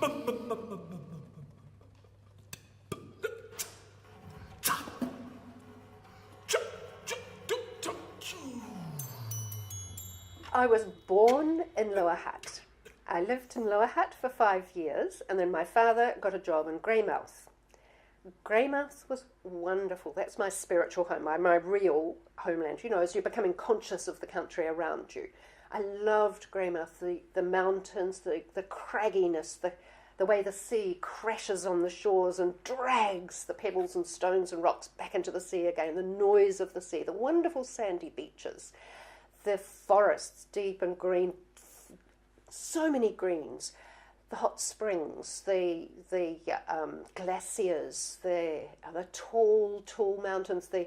I was born in Lower Hutt. I lived in Lower Hutt for 5 years, and then my father got a job in Greymouth. Greymouth was wonderful. That's my spiritual home, my real homeland, you know, as you're becoming conscious of the country around you. I loved Greymouth, the mountains, the cragginess, the way the sea crashes on the shores and drags the pebbles and stones and rocks back into the sea again, the noise of the sea, the wonderful sandy beaches, the forests, deep and green, so many greens, the hot springs, the glaciers, the tall mountains, the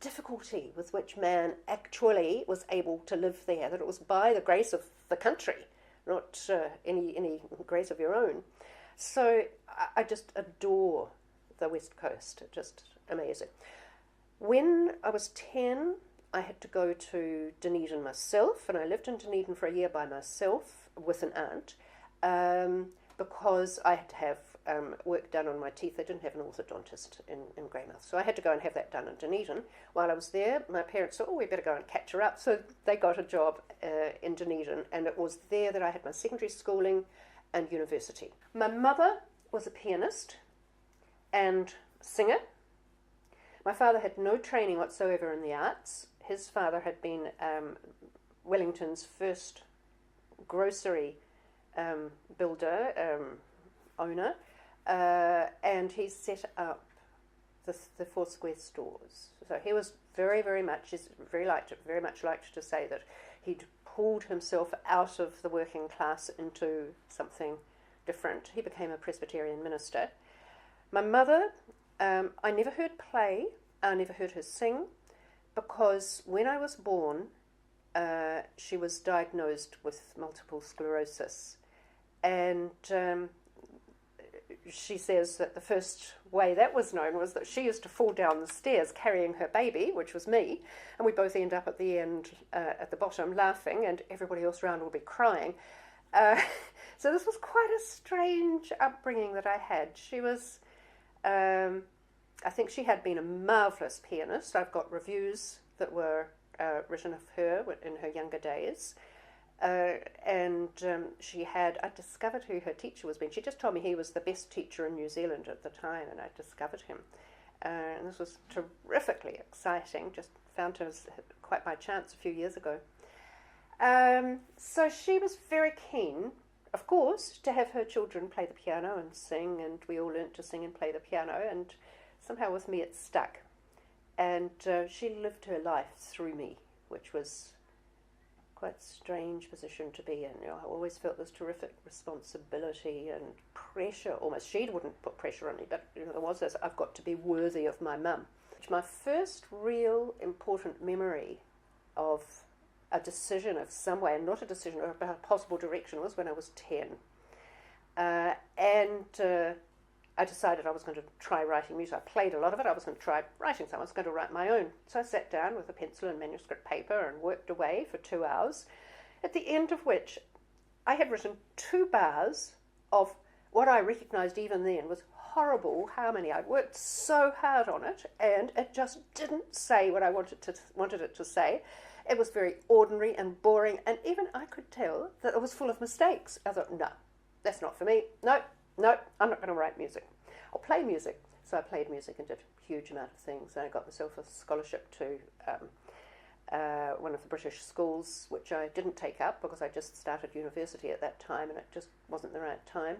difficulty with which man actually was able to live there, that it was by the grace of the country, not any grace of your own. So I just adore the West Coast, just amazing. When I was 10, I had to go to Dunedin myself, and I lived in Dunedin for a year by myself with an aunt, because I had to have work done on my teeth. They didn't have an orthodontist in Greymouth, so I had to go and have that done in Dunedin. While I was there, my parents said, we better go and catch her up, so they got a job in Dunedin, and it was there that I had my secondary schooling and university. My mother was a pianist and singer. My father had no training whatsoever in the arts. His father had been Wellington's first grocery builder, owner, and he set up the Four Square stores. So he was very much liked to say that he'd pulled himself out of the working class into something different. He became a Presbyterian minister. My mother, I never heard play, I never heard her sing, because when I was born, she was diagnosed with multiple sclerosis, and she says that the first way that was known was that she used to fall down the stairs carrying her baby, which was me, and we both end up at the end, at the bottom, laughing, and everybody else around will be crying. So this was quite a strange upbringing that I had. She was, I think she had been a marvellous pianist. I've got reviews that were written of her in her younger days. And she had, I discovered who her teacher was. She just told me he was the best teacher in New Zealand at the time, and I discovered him. And this was terrifically exciting, just found her quite by chance a few years ago. So she was very keen, of course, to have her children play the piano and sing, and we all learnt to sing and play the piano, and somehow with me it stuck. And she lived her life through me, which was quite a strange position to be in. You know, I always felt this terrific responsibility and pressure, almost. She wouldn't put pressure on me, but you know, there was this, I've got to be worthy of my mum. My first real important memory of a decision of some way, and not a decision about a possible direction, was when I was 10. I decided I was going to try writing music. I played a lot of it. I was going to try writing some. I was going to write my own. So I sat down with a pencil and manuscript paper and worked away for 2 hours, at the end of which I had written 2 bars of what I recognised even then was horrible harmony. I'd worked so hard on it, and it just didn't say what I wanted it to say. It was very ordinary and boring, and even I could tell that it was full of mistakes. I thought, no, that's not for me. No, I'm not going to write music. I'll play music. So I played music and did a huge amount of things. I got myself a scholarship to one of the British schools, which I didn't take up because I just started university at that time, and it just wasn't the right time.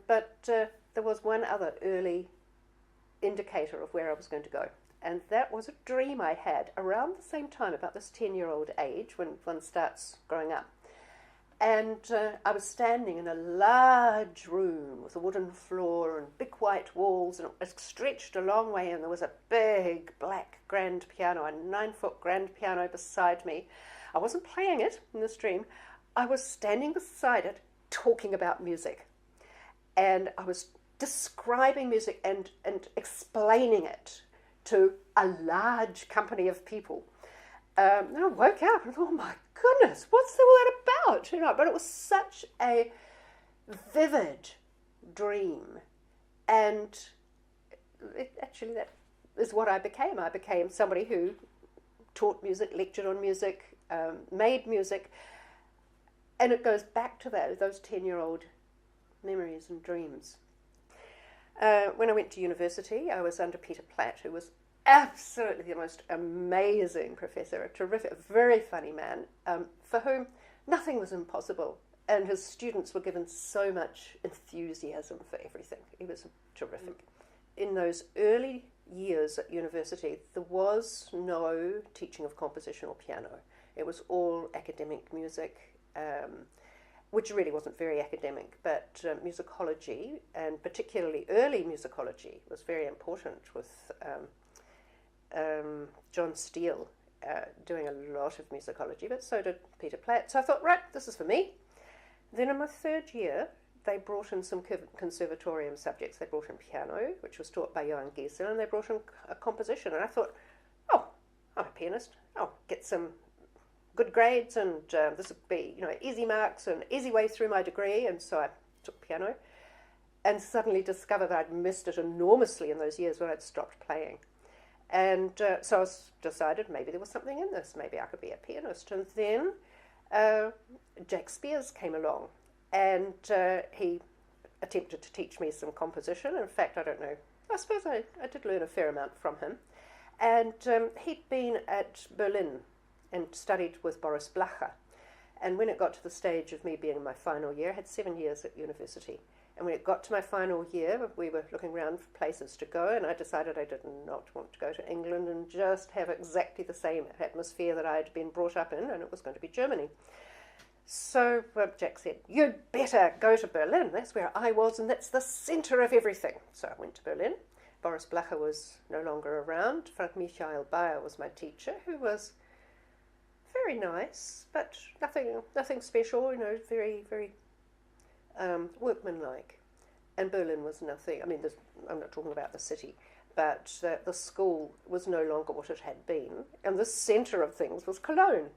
But there was one other early indicator of where I was going to go, and that was a dream I had around the same time, about this 10-year-old age, when one starts growing up. And I was standing in a large room with a wooden floor and big white walls, and it stretched a long way, and there was a big black grand piano, a 9-foot grand piano beside me. I wasn't playing it in this dream. I was standing beside it talking about music. And I was describing music and explaining it to a large company of people. And I woke up and thought, oh my goodness, what's all that about? You know, but it was such a vivid dream. And actually that is what I became. I became somebody who taught music, lectured on music, made music. And it goes back to those 10-year-old memories and dreams. When I went to university, I was under Peter Platt, who was absolutely the most amazing professor, a terrific, very funny man, for whom nothing was impossible. And his students were given so much enthusiasm for everything. He was terrific. In those early years at university, there was no teaching of composition or piano. It was all academic music, which really wasn't very academic, but musicology, and particularly early musicology, was very important, with John Steele doing a lot of musicology, but so did Peter Platt. So I thought, right, this is for me. Then in my third year, they brought in some conservatorium subjects. They brought in piano, which was taught by Johann Giesel, and they brought in a composition. And I thought, oh, I'm a pianist. I'll get some good grades, and this would be, easy marks and easy way through my degree. And so I took piano, and suddenly discovered that I'd missed it enormously in those years when I'd stopped playing. And so I decided maybe there was something in this. Maybe I could be a pianist. And then Jack Spears came along, and he attempted to teach me some composition. In fact, I don't know, I suppose I did learn a fair amount from him. And he'd been at Berlin and studied with Boris Blacher. And when it got to the stage of me being in my final year, I had 7 years at university. And when it got to my final year, we were looking around for places to go, and I decided I did not want to go to England and just have exactly the same atmosphere that I had been brought up in, and it was going to be Germany. So Jack said, you'd better go to Berlin. That's where I was, and that's the centre of everything. So I went to Berlin. Boris Blacher was no longer around. Frank Michael Bayer was my teacher, who was very nice, but nothing special, very, very workmanlike. And Berlin was nothing. I mean, I'm not talking about the city, but the school was no longer what it had been, and the centre of things was Cologne.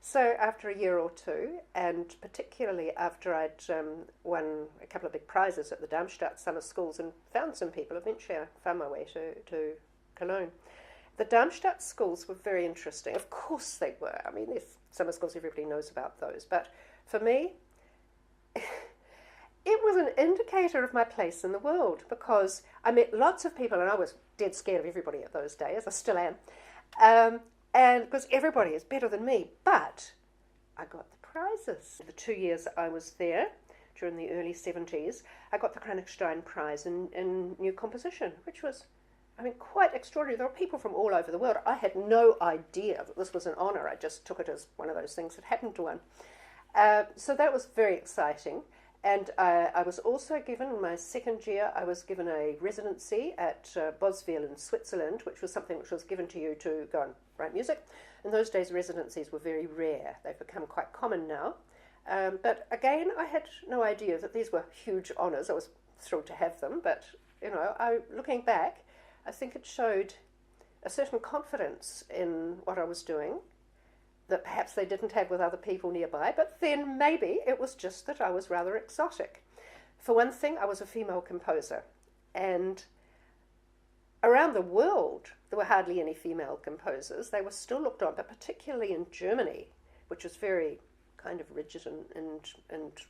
So after a year or two, and particularly after I'd won a couple of big prizes at the Darmstadt summer schools and found some people, eventually I found my way to Cologne. The Darmstadt schools were very interesting. Of course they were. I mean, there's summer schools, everybody knows about those. But for me, it was an indicator of my place in the world, because I met lots of people, and I was dead scared of everybody at those days. I still am. And because everybody is better than me. But I got the prizes. The 2 years I was there, during the early 70s, I got the Königstein Prize in New Composition, which was, quite extraordinary. There were people from all over the world. I had no idea that this was an honour. I just took it as one of those things that happened to one. So that was very exciting. And I was also given, in my second year, I was given a residency at Boswell in Switzerland, which was something which was given to you to go and write music. In those days, residencies were very rare. They've become quite common now. But again, I had no idea that these were huge honours. I was thrilled to have them, but, looking back, I think it showed a certain confidence in what I was doing that perhaps they didn't have with other people nearby, but then maybe it was just that I was rather exotic. For one thing, I was a female composer, and around the world there were hardly any female composers. They were still looked on, but particularly in Germany, which was very kind of rigid and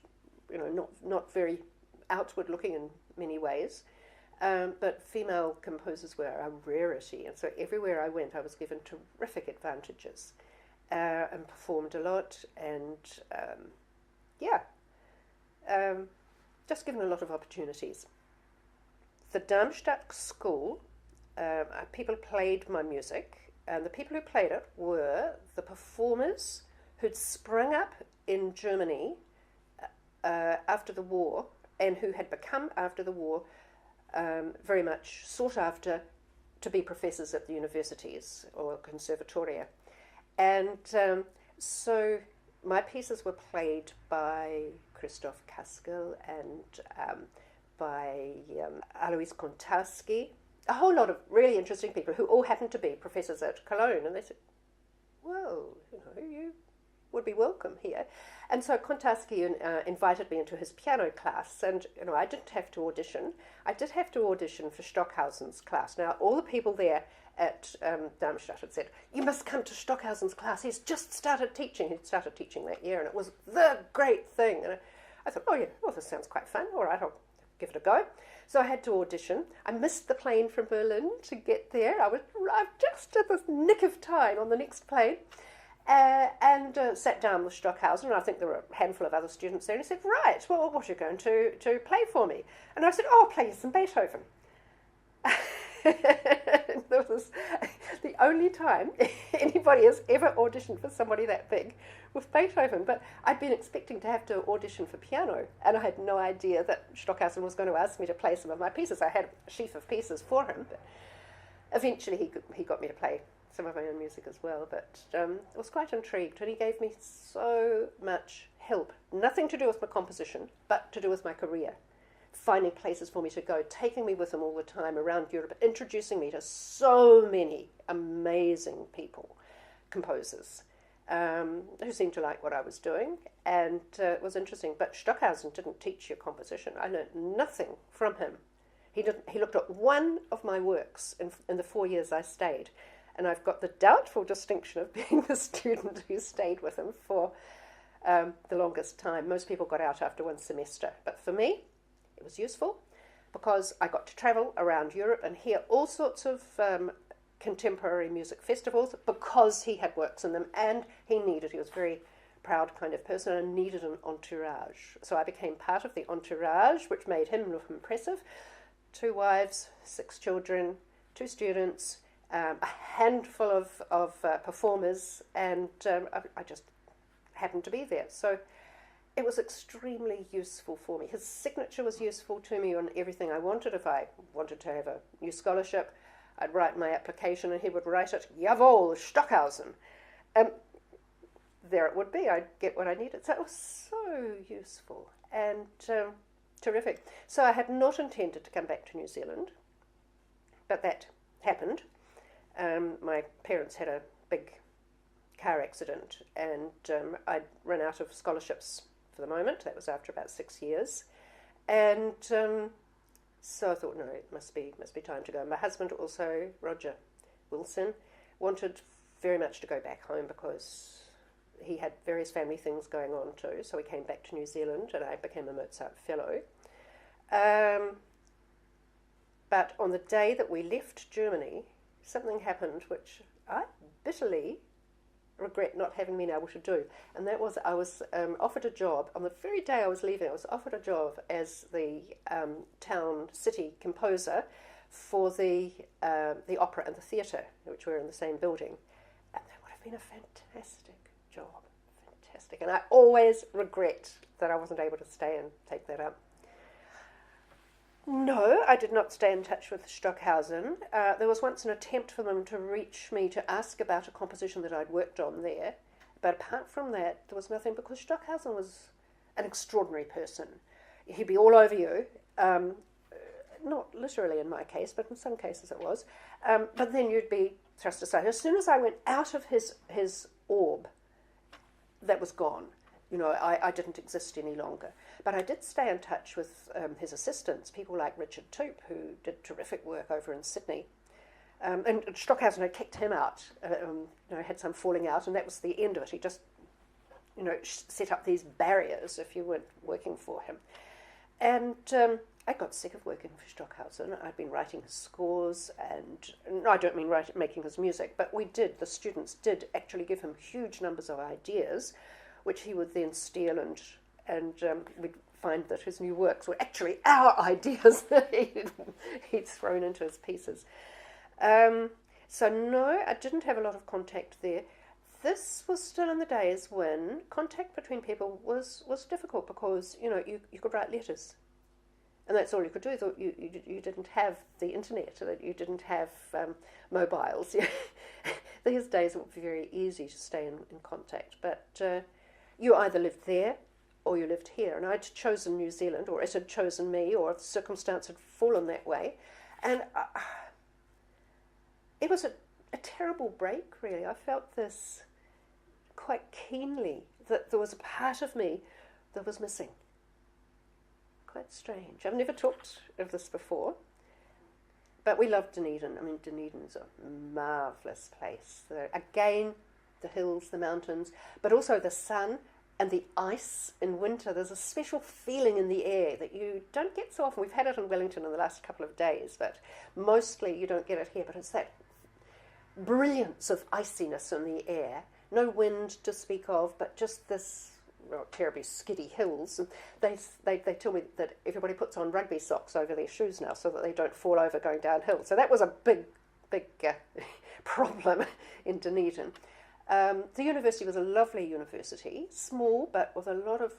not very outward looking in many ways. But female composers were a rarity, and so everywhere I went I was given terrific advantages. And performed a lot, and just given a lot of opportunities. The Darmstadt school, people played my music, and the people who played it were the performers who'd sprung up in Germany after the war, and who had become, after the war, very much sought after to be professors at the universities or conservatoria. And so my pieces were played by Christoph Kaskel and by Alois Kontarski, a whole lot of really interesting people who all happened to be professors at Cologne. And they said, well, would be welcome here. And so Kontaski invited me into his piano class, and I didn't have to audition. I did have to audition for Stockhausen's class. Now, all the people there at Darmstadt had said, you must come to Stockhausen's class. He's just started teaching. He'd started teaching that year, and it was the great thing. And I thought, oh yeah, well, this sounds quite fun. All right, I'll give it a go. So I had to audition. I missed the plane from Berlin to get there. I arrived just at the nick of time on the next plane. And sat down with Stockhausen, and I think there were a handful of other students there, and he said, right, well, what are you going to play for me? And I said, oh, I'll play you some Beethoven. This was the only time anybody has ever auditioned for somebody that big with Beethoven, but I'd been expecting to have to audition for piano, and I had no idea that Stockhausen was going to ask me to play some of my pieces. I had a sheaf of pieces for him, but eventually he got me to play some of my own music as well, but I was quite intrigued, and he gave me so much help. Nothing to do with my composition, but to do with my career. Finding places for me to go, taking me with him all the time around Europe, introducing me to so many amazing people, composers, who seemed to like what I was doing, and it was interesting. But Stockhausen didn't teach you composition. I learned nothing from him. He looked at one of my works in the 4 years I stayed, and I've got the doubtful distinction of being the student who stayed with him for the longest time. Most people got out after one semester. But for me, it was useful because I got to travel around Europe and hear all sorts of contemporary music festivals because he had works in them, and he was a very proud kind of person and needed an entourage. So I became part of the entourage, which made him look impressive. 2 wives, 6 children, 2 students, a handful of performers, and I just happened to be there. So it was extremely useful for me. His signature was useful to me on everything I wanted. If I wanted to have a new scholarship, I'd write my application and he would write it, Jawohl, Stockhausen. There it would be. I'd get what I needed. So it was so useful and terrific. So I had not intended to come back to New Zealand, but that happened. My parents had a big car accident, and I'd run out of scholarships for the moment. That was after about 6 years, and so I thought, no, it must be time to go. My husband also, Roger Wilson, wanted very much to go back home because he had various family things going on too. So we came back to New Zealand, and I became a Mozart Fellow. But on the day that we left Germany, something happened which I bitterly regret not having been able to do. And that was, I was offered a job, on the very day I was leaving, I was offered a job as the town city composer for the opera and the theatre, which were in the same building. And that would have been a fantastic job, fantastic. And I always regret that I wasn't able to stay and take that up. No, I did not stay in touch with Stockhausen. There was once an attempt for them to reach me to ask about a composition that I'd worked on there. But apart from that, there was nothing, because Stockhausen was an extraordinary person. He'd be all over you. Not literally in my case, but in some cases it was. But then you'd be thrust aside. As soon as I went out of his orb, that was gone. I didn't exist any longer. But I did stay in touch with his assistants, people like Richard Toop, who did terrific work over in Sydney. And Stockhausen had kicked him out, had some falling out, and that was the end of it. He just, set up these barriers if you weren't working for him. And I got sick of working for Stockhausen. I'd been writing his scores, and I don't mean making his music, but the students did actually give him huge numbers of ideas, which he would then steal, and we'd find that his new works were actually our ideas that he'd thrown into his pieces. So no, I didn't have a lot of contact there. This was still in the days when contact between people was difficult, because you could write letters, and that's all you could do. You didn't have the internet, you didn't have mobiles. These days it would be very easy to stay in contact, but you either lived there or you lived here, and I'd chosen New Zealand, or it had chosen me, or the circumstance had fallen that way, and it was a terrible break, really. I felt this quite keenly that there was a part of me that was missing. Quite strange. I've never talked of this before, but we love Dunedin. I mean, Dunedin's a marvellous place. Again, the hills, the mountains, but also the sun and the ice in winter. There's a special feeling in the air that you don't get so often. We've had it in Wellington in the last couple of days, but mostly you don't get it here. But it's that brilliance of iciness in the air. No wind to speak of, but just this terribly skiddy hills. And they tell me that everybody puts on rugby socks over their shoes now so that they don't fall over going downhill. So that was a big problem in Dunedin. The university was a lovely university, small but with a lot of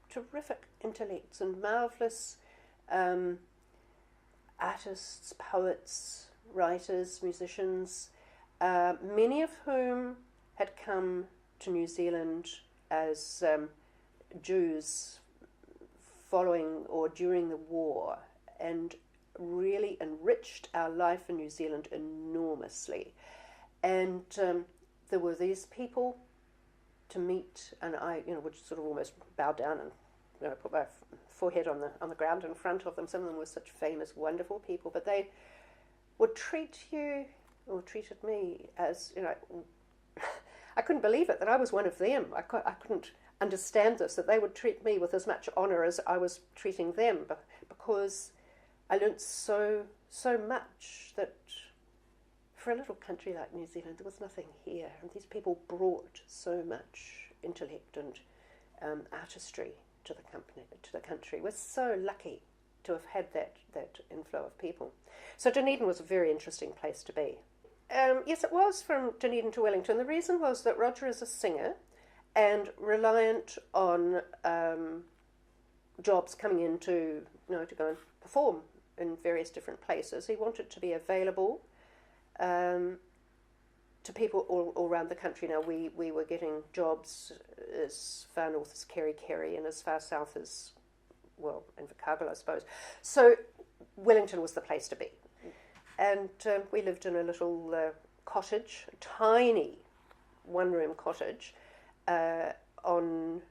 terrific intellects and marvellous artists, poets, writers, musicians, many of whom had come to New Zealand as Jews following or during the war, and really enriched our life in New Zealand enormously. And there were these people to meet, and I, would sort of almost bow down and put my forehead on the ground in front of them. Some of them were such famous, wonderful people, but they would treat you, or treated me as, I couldn't believe it, that I was one of them. I couldn't understand this, that they would treat me with as much honour as I was treating them, because I learnt so much that for a little country like New Zealand, there was nothing here. And these people brought so much intellect and artistry to the country. We're so lucky to have had that inflow of people. So Dunedin was a very interesting place to be. Yes, it was from Dunedin to Wellington. The reason was that Roger is a singer and reliant on jobs coming in to go and perform in various different places. He wanted to be available to people all around the country. Now, we were getting jobs as far north as Kerry and as far south as, well, Invercargill, I suppose. So Wellington was the place to be. And we lived in a little cottage, a tiny one-room cottage on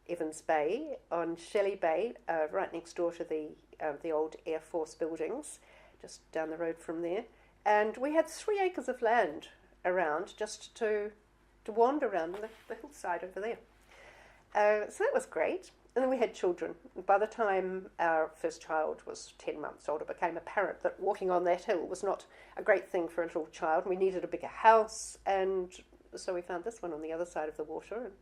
Evans Bay, on Shelley Bay, right next door to the old Air Force buildings, just down the road from there. And we had 3 acres of land around just to wander around the hillside over there. So that was great. And then we had children. By the time our first child was 10 months old, it became apparent that walking on that hill was not a great thing for a little child. We needed a bigger house, and so we found this one on the other side of the water,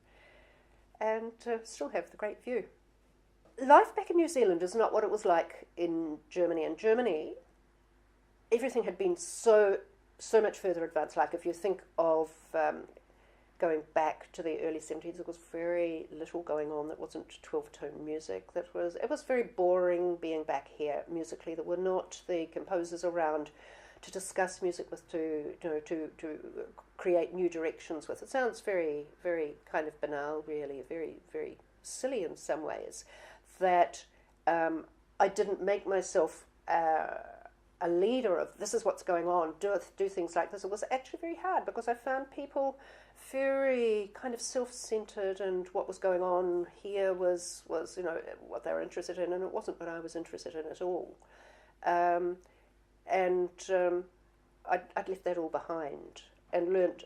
and still have the great view. Life back in New Zealand is not what it was like in Germany. In Germany, everything had been so much further advanced. Like if you think of going back to the early 70s, there was very little going on that wasn't 12-tone music. It was very boring being back here musically. There were not the composers around to discuss music with, to create new directions with. It sounds very, very kind of banal, really, very, very silly in some ways, that I didn't make myself a leader of this is what's going on, do things like this. It was actually very hard because I found people very kind of self-centered, and what was going on here was what they were interested in, and it wasn't what I was interested in at all. I'd left that all behind and learnt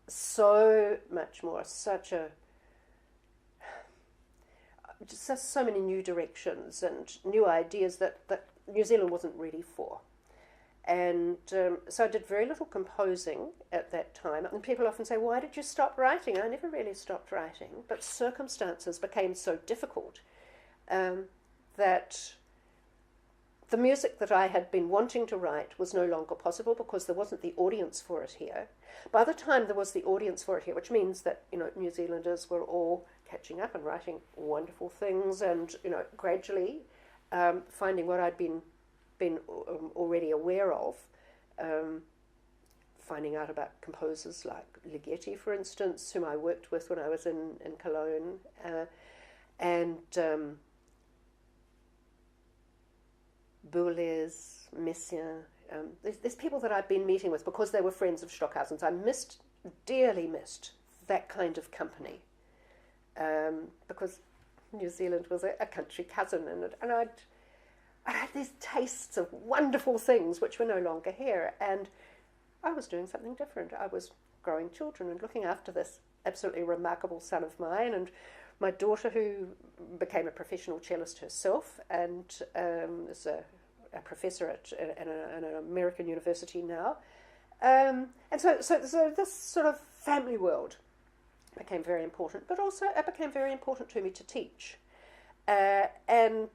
so much more, just so many new directions and new ideas that New Zealand wasn't ready for. And so I did very little composing at that time. And people often say, why did you stop writing? I never really stopped writing, but circumstances became so difficult that the music that I had been wanting to write was no longer possible because there wasn't the audience for it here. By the time there was the audience for it here, which means that New Zealanders were all catching up and writing wonderful things, and gradually finding what I'd been already aware of, finding out about composers like Ligeti, for instance, whom I worked with when I was in Cologne, and Boulez, Messiaen, There's people that I've been meeting with because they were friends of Stockhausen's. I dearly missed that kind of company, because New Zealand was a country cousin, and I had these tastes of wonderful things which were no longer here, and I was doing something different. I was growing children and looking after this absolutely remarkable son of mine, and my daughter, who became a professional cellist herself and is a professor at an American university now. And so this sort of family world became very important, but also it became very important to me to teach. And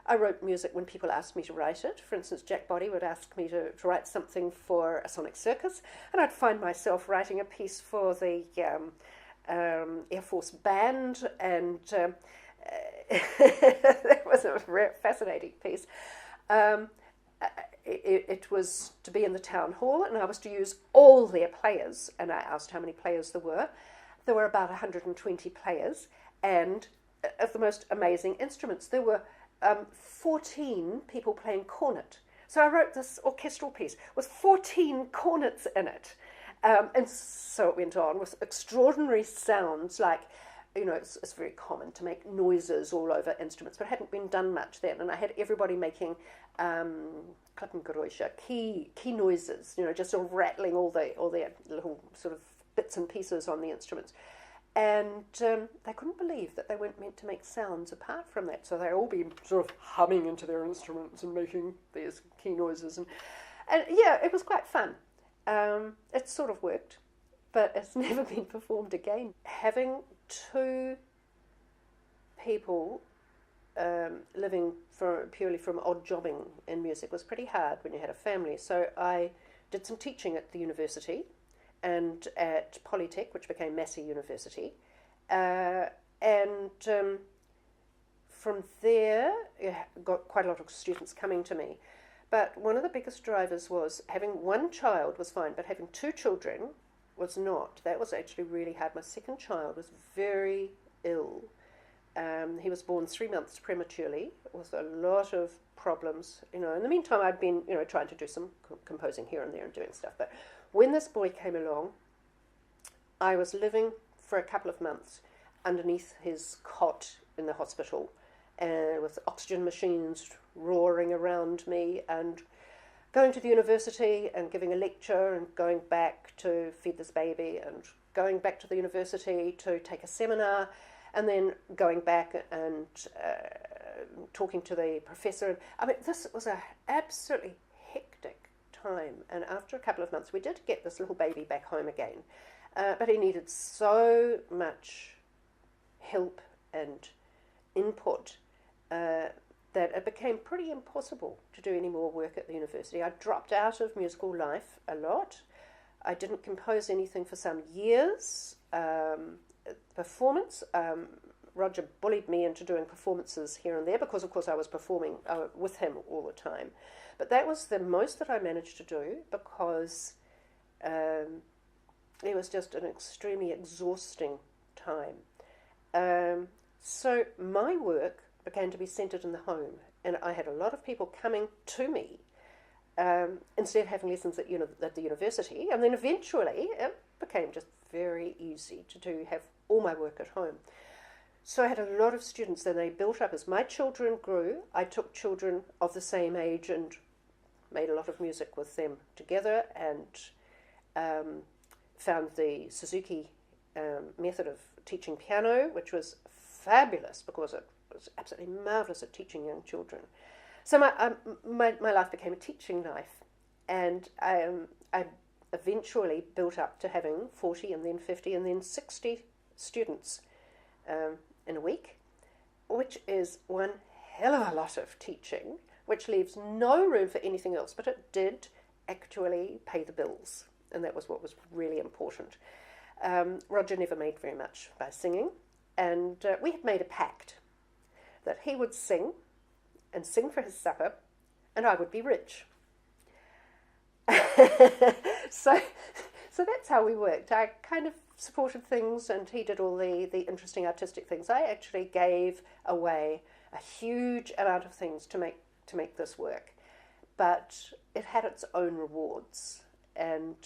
I wrote music when people asked me to write it. For instance, Jack Boddy would ask me to write something for a Sonic Circus, and I'd find myself writing a piece for the Air Force Band, and that was a fascinating piece. It was to be in the town hall, and I was to use all their players, and I asked how many players there were. There were about 120 players, and of the most amazing instruments. There were 14 people playing cornet. So I wrote this orchestral piece with 14 cornets in it. And so it went on with extraordinary sounds, like, you know, it's very common to make noises all over instruments, but it hadn't been done much then. And I had everybody making Klappengeräusche, key noises, you know, just sort of rattling all their little sort of bits and pieces on the instruments. And they couldn't believe that they weren't meant to make sounds apart from that. So they'd all be sort of humming into their instruments and making these key noises. And yeah, it was quite fun. It sort of worked, but it's never been performed again. Having two people living purely from odd jobbing in music was pretty hard when you had a family. So I did some teaching at the university and at Polytech, which became Massey University. And from there, got quite a lot of students coming to me. But one of the biggest drivers was having one child was fine, but having two children was not. That was actually really hard. My second child was very ill. He was born 3 months prematurely with a lot of problems. You know, in the meantime, I'd been, you know, trying to do some composing here and there and doing stuff. But when this boy came along, I was living for a couple of months underneath his cot in the hospital, with oxygen machines roaring around me, and going to the university and giving a lecture and going back to feed this baby and going back to the university to take a seminar, and then going back and talking to the professor. I mean, this was an absolutely hectic time, and after a couple of months we did get this little baby back home again, but he needed so much help and input that it became pretty impossible to do any more work at the university. I dropped out of musical life a lot. I didn't compose anything for some years. Performance, Roger bullied me into doing performances here and there because, of course, I was performing with him all the time. But that was the most that I managed to do because it was just an extremely exhausting time. So my work began to be centred in the home, and I had a lot of people coming to me instead of having lessons at the university, and then eventually it became just very easy to have all my work at home. So I had a lot of students, and they built up as my children grew. I took children of the same age and made a lot of music with them together, and found the Suzuki method of teaching piano, which was fabulous because it was absolutely marvellous at teaching young children. So my life became a teaching life, and I eventually built up to having 40 and then 50 and then 60 students in a week, which is one hell of a lot of teaching, which leaves no room for anything else, but it did actually pay the bills, and that was what was really important. Roger never made very much by singing, and we had made a pact that he would sing and sing for his supper, and I would be rich. So that's how we worked. I kind of supported things, and he did all the interesting artistic things. I actually gave away a huge amount of things to make this work. but it had its own rewards. And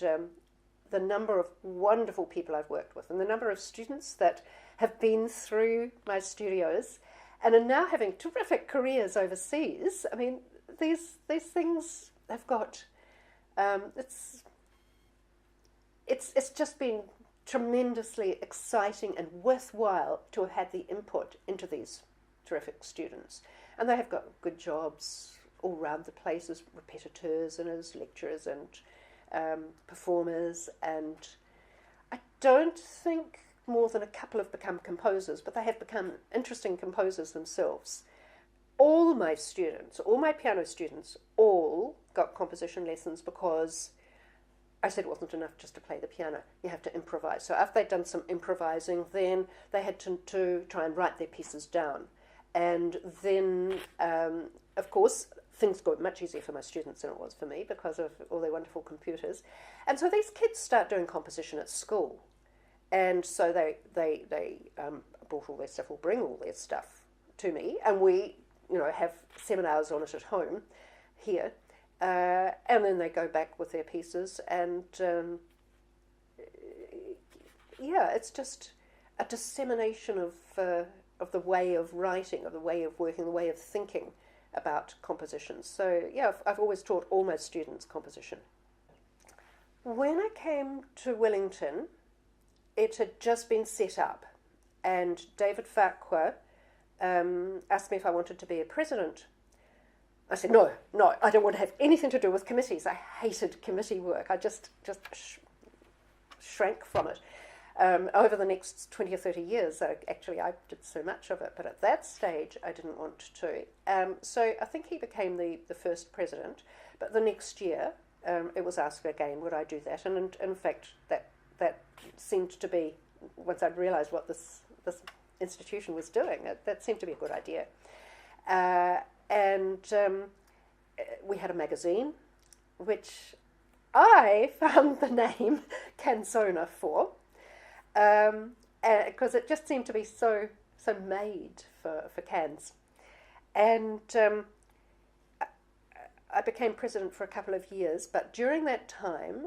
the number of wonderful people I've worked with and the number of students that have been through my studios and are now having terrific careers overseas. I mean, these things have got, it's just been tremendously exciting and worthwhile to have had the input into these terrific students. And they have got good jobs all around the place as repetitors and as lecturers and performers. And I don't think more than a couple have become composers, but they have become interesting composers themselves. All my students, all my piano students, all got composition lessons because I said it wasn't enough just to play the piano. You have to improvise. So after they'd done some improvising, then they had to try and write their pieces down. And then, of course, things got much easier for my students than it was for me because of all their wonderful computers. And so these kids start doing composition at school. And so they brought all their stuff, or bring all their stuff to me, and we, have seminars on it at home here, and then they go back with their pieces, and it's just a dissemination of the way of writing, of the way of working, the way of thinking about composition. So I've always taught all my students composition. When I came to Wellington, it had just been set up, and David Farquhar asked me if I wanted to be a president. I said, no, I don't want to have anything to do with committees. I hated committee work. I just shrank from it. Over the next 20 or 30 years, actually, I did so much of it, but at that stage, I didn't want to. So I think he became the first president, but the next year, it was asked again, would I do that? And in fact, that seemed to be, once I'd realised what this institution was doing, that seemed to be a good idea. And we had a magazine, which I found the name Canzona for, because it just seemed to be so made for cans. And I became president for a couple of years, but during that time,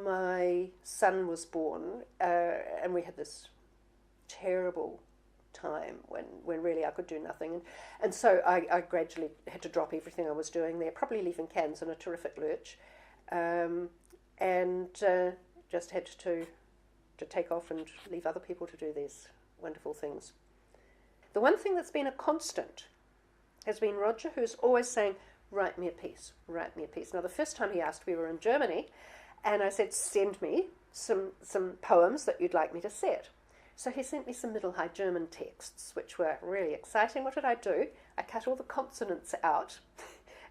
my son was born, and we had this terrible time when really I could do nothing. And so I gradually had to drop everything I was doing there, probably leaving Cairns in a terrific lurch, and just had to take off and leave other people to do these wonderful things. The one thing that's been a constant has been Roger, who's always saying, write me a piece, write me a piece. Now, the first time he asked, we were in Germany, and I said, send me some poems that you'd like me to set. So he sent me some Middle High German texts, which were really exciting. What did I do? I cut all the consonants out.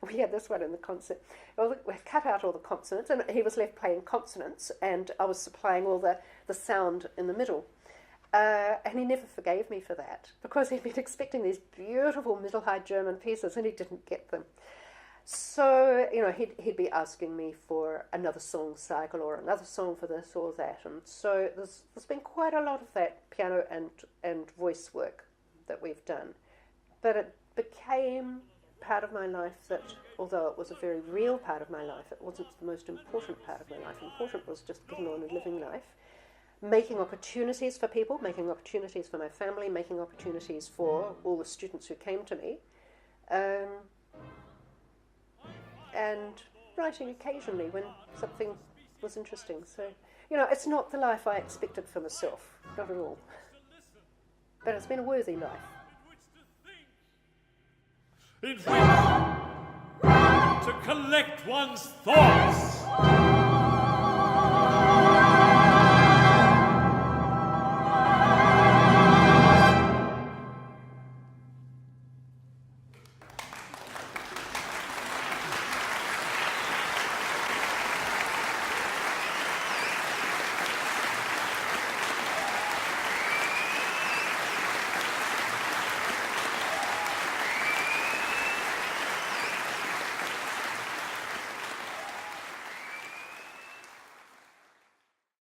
We had this one in the concert. We cut out all the consonants, and he was left playing consonants, and I was supplying all the sound in the middle. And he never forgave me for that, because he'd been expecting these beautiful Middle High German pieces, and he didn't get them. So, he'd be asking me for another song cycle or another song for this or that. And so there's been quite a lot of that piano and voice work that we've done. But it became part of my life that, although it was a very real part of my life, it wasn't the most important part of my life. Important was just getting on and living life, making opportunities for people, making opportunities for my family, making opportunities for all the students who came to me. And writing occasionally when something was interesting. So, it's not the life I expected for myself, not at all. But it's been a worthy life. In which to collect one's thoughts